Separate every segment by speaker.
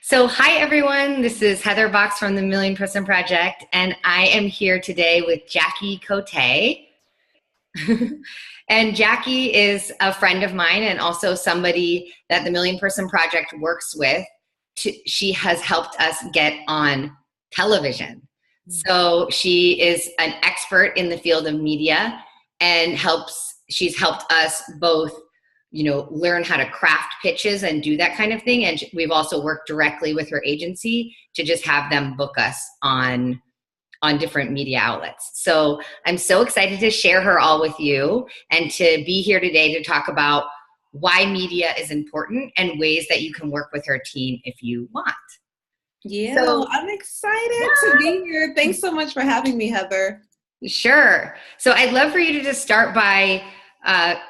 Speaker 1: So, hi everyone. This is Heather Box from the Million Person Project, and I am here today with Jackie Kotei. And Jackie is a friend of mine and also somebody that the Million Person Project works with. She has helped us get on television. So, she is an expert in the field of media and she's helped us both learn how to craft pitches and do that kind of thing. And we've also worked directly with her agency to just have them book us on different media outlets. So I'm so excited to share her all with you and to be here today to talk about why media is important and ways that you can work with her team if you want.
Speaker 2: Yeah,
Speaker 1: So,
Speaker 2: I'm excited to be here. Thanks so much for having me, Heather.
Speaker 1: sure. So I'd love for you to just start by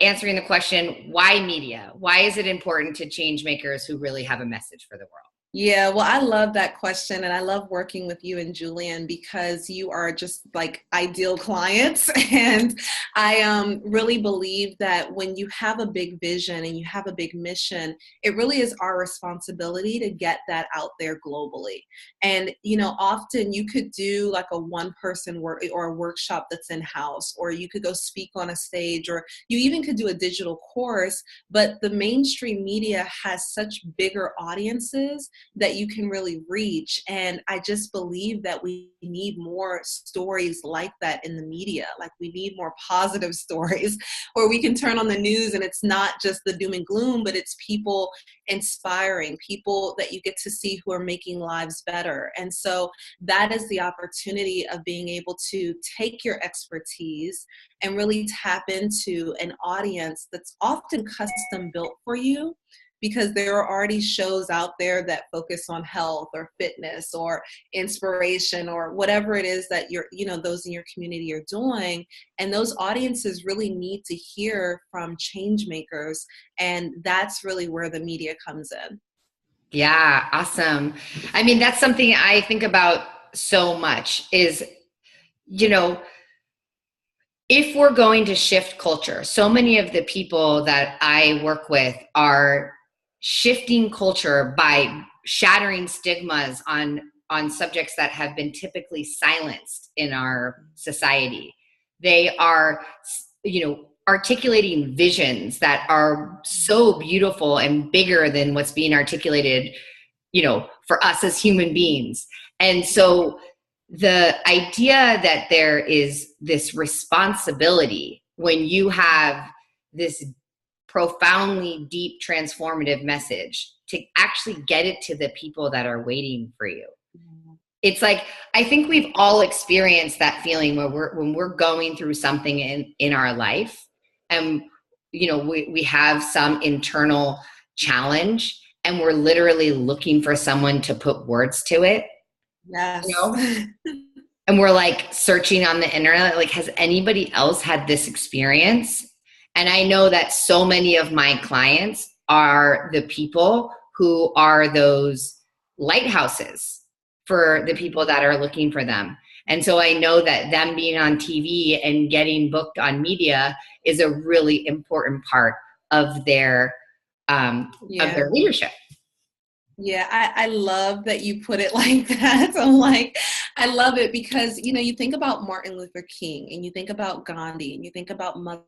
Speaker 1: answering the question, why media? Why is it important to change makers who really have a message for the world?
Speaker 2: Yeah, well, I love that question, and I love working with you and Julian because you are just like ideal clients. And I really believe that when you have a big vision and you have a big mission, it really is our responsibility to get that out there globally. And often you could do like a one-person work or a workshop that's in-house, or you could go speak on a stage, or you even could do a digital course. But the mainstream media has such bigger audiences that you can really reach. And I just believe that we need more stories like that in the media. Like, we need more positive stories where we can turn on the news and it's not just the doom and gloom, but it's people inspiring, people that you get to see who are making lives better. And so that is the opportunity of being able to take your expertise and really tap into an audience that's often custom built for you, because there are already shows out there that focus on health or fitness or inspiration or whatever it is that those in your community are doing. And those audiences really need to hear from change makers. And that's really where the media comes in.
Speaker 1: Yeah, awesome. I mean, that's something I think about so much is, you know, if we're going to shift culture, so many of the people that I work with are shifting culture by shattering stigmas on subjects that have been typically silenced in our society. They are, articulating visions that are so beautiful and bigger than what's being articulated, for us as human beings. And so the idea that there is this responsibility when you have this profoundly deep transformative message to actually get it to the people that are waiting for you. It's like, I think we've all experienced that feeling where when we're going through something in our life, and we have some internal challenge and we're literally looking for someone to put words to it, you
Speaker 2: Yes.
Speaker 1: know and we're like searching on the internet, like, has anybody else had this experience? And I know that so many of my clients are the people who are those lighthouses for the people that are looking for them. And so I know that them being on TV and getting booked on media is a really important part of their
Speaker 2: Yeah.
Speaker 1: leadership.
Speaker 2: Yeah, I love that you put it like that. I'm like, I love it because, you think about Martin Luther King and you think about Gandhi and you think about Mother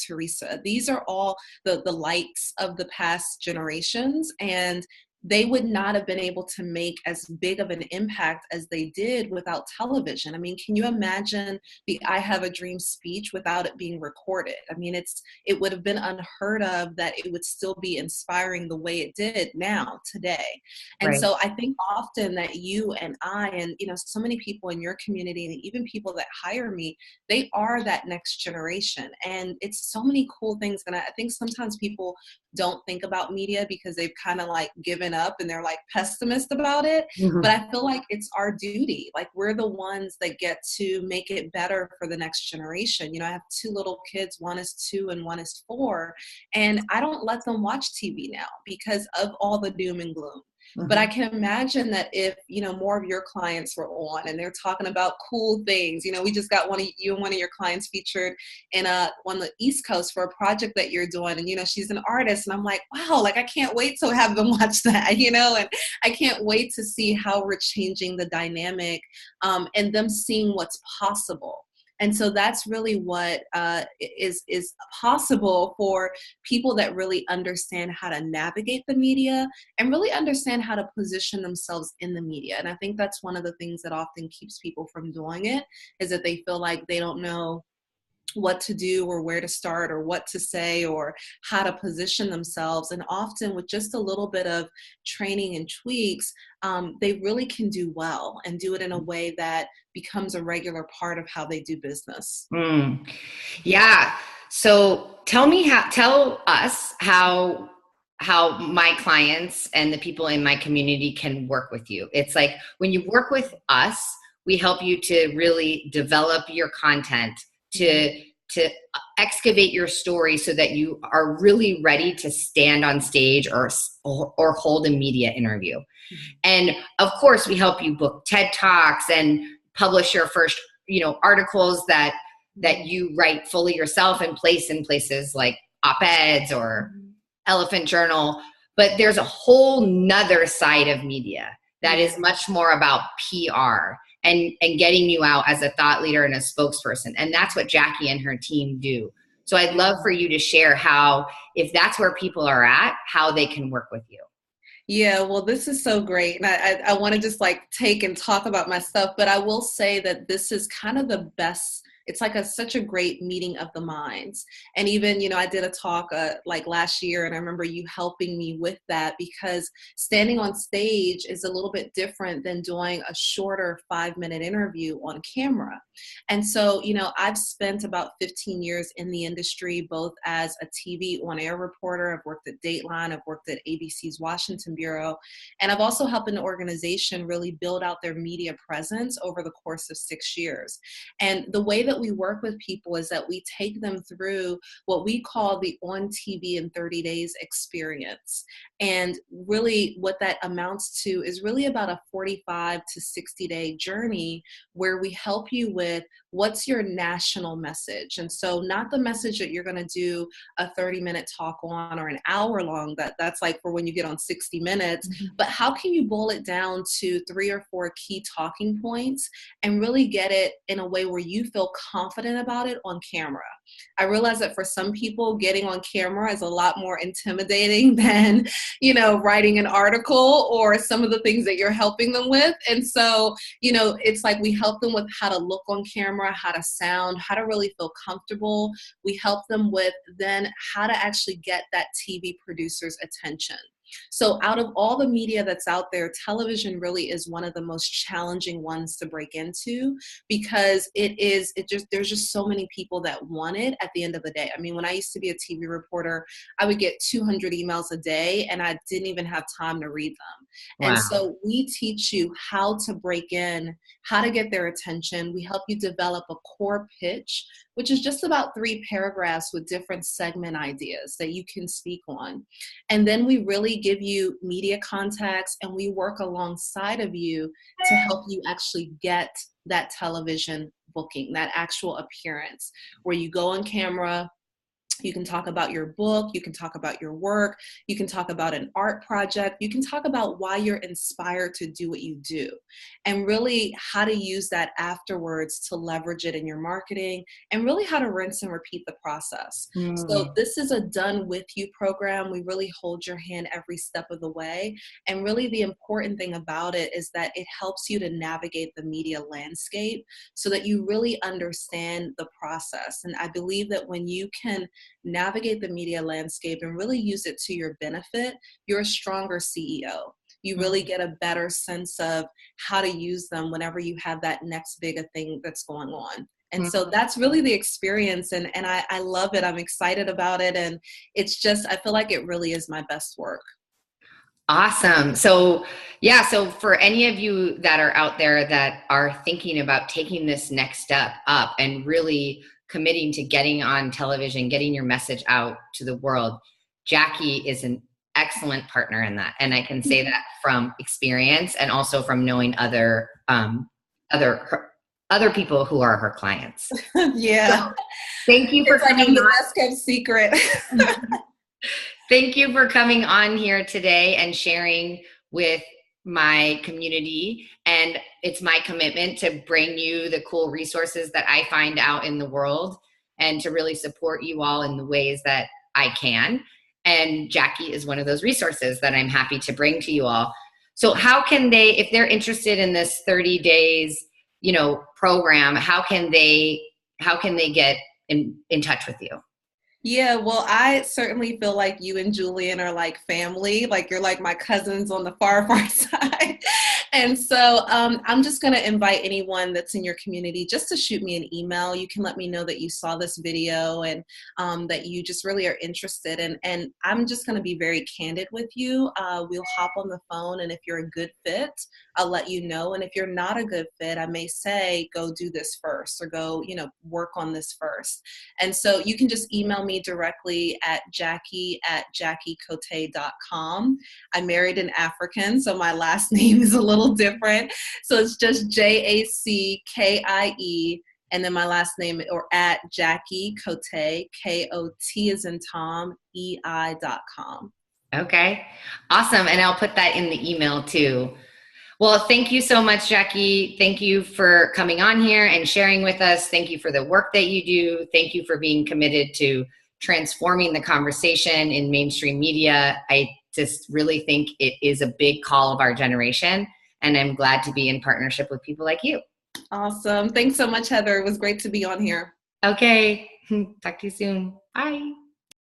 Speaker 2: Teresa. These are all the lights of the past generations, and they would not have been able to make as big of an impact as they did without television. I mean, can you imagine the I Have a Dream speech without it being recorded? I mean, it would have been unheard of that it would still be inspiring the way it did now, today. And
Speaker 1: Right.
Speaker 2: so I think often that you and I and, so many people in your community and even people that hire me, they are that next generation. And it's so many cool things. And I think sometimes people don't think about media because they've kind of like given up and they're like pessimist about it. But
Speaker 1: Mhm.
Speaker 2: I feel like it's our duty. Like, we're the ones that get to make it better for the next generation. I have two little kids, one is 2 and one is 4. And I don't let them watch TV now because of all the doom and gloom. But I
Speaker 1: Mhm.
Speaker 2: can imagine that if, more of your clients were on and they're talking about cool things, we just got you and one of your clients featured in on the East Coast for a project that you're doing. And, she's an artist. And I'm like, wow, like I can't wait to have them watch that, and I can't wait to see how we're changing the dynamic, and them seeing what's possible. And so that's really what is possible for people that really understand how to navigate the media and really understand how to position themselves in the media. And I think that's one of the things that often keeps people from doing it, is that they feel like they don't know what to do or where to start or what to say or how to position themselves. And often with just a little bit of training and tweaks, they really can do well and do it in a way that becomes a regular part of how they do business.
Speaker 1: Mm. Yeah. So tell us how my clients and the people in my community can work with you. It's like when you work with us, we help you to really develop your content, to excavate your story so that you are really ready to stand on stage or hold a media interview. And of course, we help you book TED Talks and publish your first, articles that you write fully yourself and place in places like op-eds or Elephant Journal. But there's a whole nother side of media that is much more about PR and getting you out as a thought leader and a spokesperson. And that's what Jackie and her team do. So I'd love for you to share how, if that's where people are at, how they can work with you.
Speaker 2: Yeah, well, this is so great. And I want to just like take and talk about my stuff, but I will say that this is kind of the best. It's like such a great meeting of the minds. And even, I did a talk like last year, and I remember you helping me with that, because standing on stage is a little bit different than doing a shorter 5-minute interview on camera. And so, I've spent about 15 years in the industry, both as a TV on-air reporter. I've worked at Dateline, I've worked at ABC's Washington Bureau, and I've also helped an organization really build out their media presence over the course of 6 years. And the way that we work with people is that we take them through what we call the On TV in 30 Days experience. And really what that amounts to is really about a 45 to 60-day journey where we help you with what's your national message. And so not the message that you're going to do a 30-minute talk on or an hour long, that's like for when you get on 60 Minutes, but how can you boil it down to 3 or 4 key talking points and really get it in a way where you feel confident about it on camera. I realize that for some people, getting on camera is a lot more intimidating than, writing an article or some of the things that you're helping them with. And so, it's like we help them with how to look on camera, how to sound, how to really feel comfortable. We help them with then how to actually get that TV producer's attention. So out of all the media that's out there, television really is one of the most challenging ones to break into, because there's just so many people that want it at the end of the day. I mean, when I used to be a TV reporter, I would get 200 emails a day and I didn't even have time to read them. And
Speaker 1: Wow.
Speaker 2: so we teach you how to break in, how to get their attention. We help you develop a core pitch, which is just about 3 paragraphs with different segment ideas that you can speak on. And then we really give you media contacts and we work alongside of you to help you actually get that television booking, that actual appearance where you go on camera. You can talk about your book, you can talk about your work, you can talk about an art project, you can talk about why you're inspired to do what you do, and really how to use that afterwards to leverage it in your marketing, and really how to rinse and repeat the process. So
Speaker 1: Mm.
Speaker 2: this is a done with you program. We really hold your hand every step of the way. And really the important thing about it is that it helps you to navigate the media landscape so that you really understand the process. And I believe that when you can navigate the media landscape and really use it to your benefit, you're a stronger CEO. You really get a better sense of how to use them whenever you have that next big thing that's going on. And so that's really the experience. And I love it. I'm excited about it. And it's just, I feel like it really is my best work.
Speaker 1: Awesome. So, yeah, so for any of you that are out there that are thinking about taking this next step up and really committing to getting on television, getting your message out to the world, Jackie is an excellent partner in that. And I can say that from experience and also from knowing other people who are her clients.
Speaker 2: Yeah.
Speaker 1: So thank you for
Speaker 2: It's like
Speaker 1: coming
Speaker 2: I'm the
Speaker 1: on.
Speaker 2: best kept secret.
Speaker 1: Thank you for coming on here today and sharing with my community. And it's my commitment to bring you the cool resources that I find out in the world and to really support you all in the ways that I can. And Jackie is one of those resources that I'm happy to bring to you all. So how can they, if they're interested in this 30 days, program, how can they get in touch with you?
Speaker 2: Yeah, well, I certainly feel like you and Julian are like family, like you're like my cousins on the far, far side. And so I'm just going to invite anyone that's in your community just to shoot me an email. You can let me know that you saw this video and that you just really are interested. And I'm just going to be very candid with you. We'll hop on the phone, and if you're a good fit, I'll let you know. And if you're not a good fit, I may say, go do this first, or go, work on this first. And so you can just email me directly at jackie@jackiekotei.com. I married an African, so my last name is a little different. So it's just JACKIE, and then my last name, or at Jackie Kotei, KOT as in Tom, EI.com.
Speaker 1: Okay, awesome. And I'll put that in the email too. Well, thank you so much, Jackie. Thank you for coming on here and sharing with us. Thank you for the work that you do. Thank you for being committed to transforming the conversation in mainstream media. I just really think it is a big call of our generation, and I'm glad to be in partnership with people like you.
Speaker 2: Awesome. Thanks so much, Heather. It was great to be on here.
Speaker 1: Okay, talk to you soon. Bye.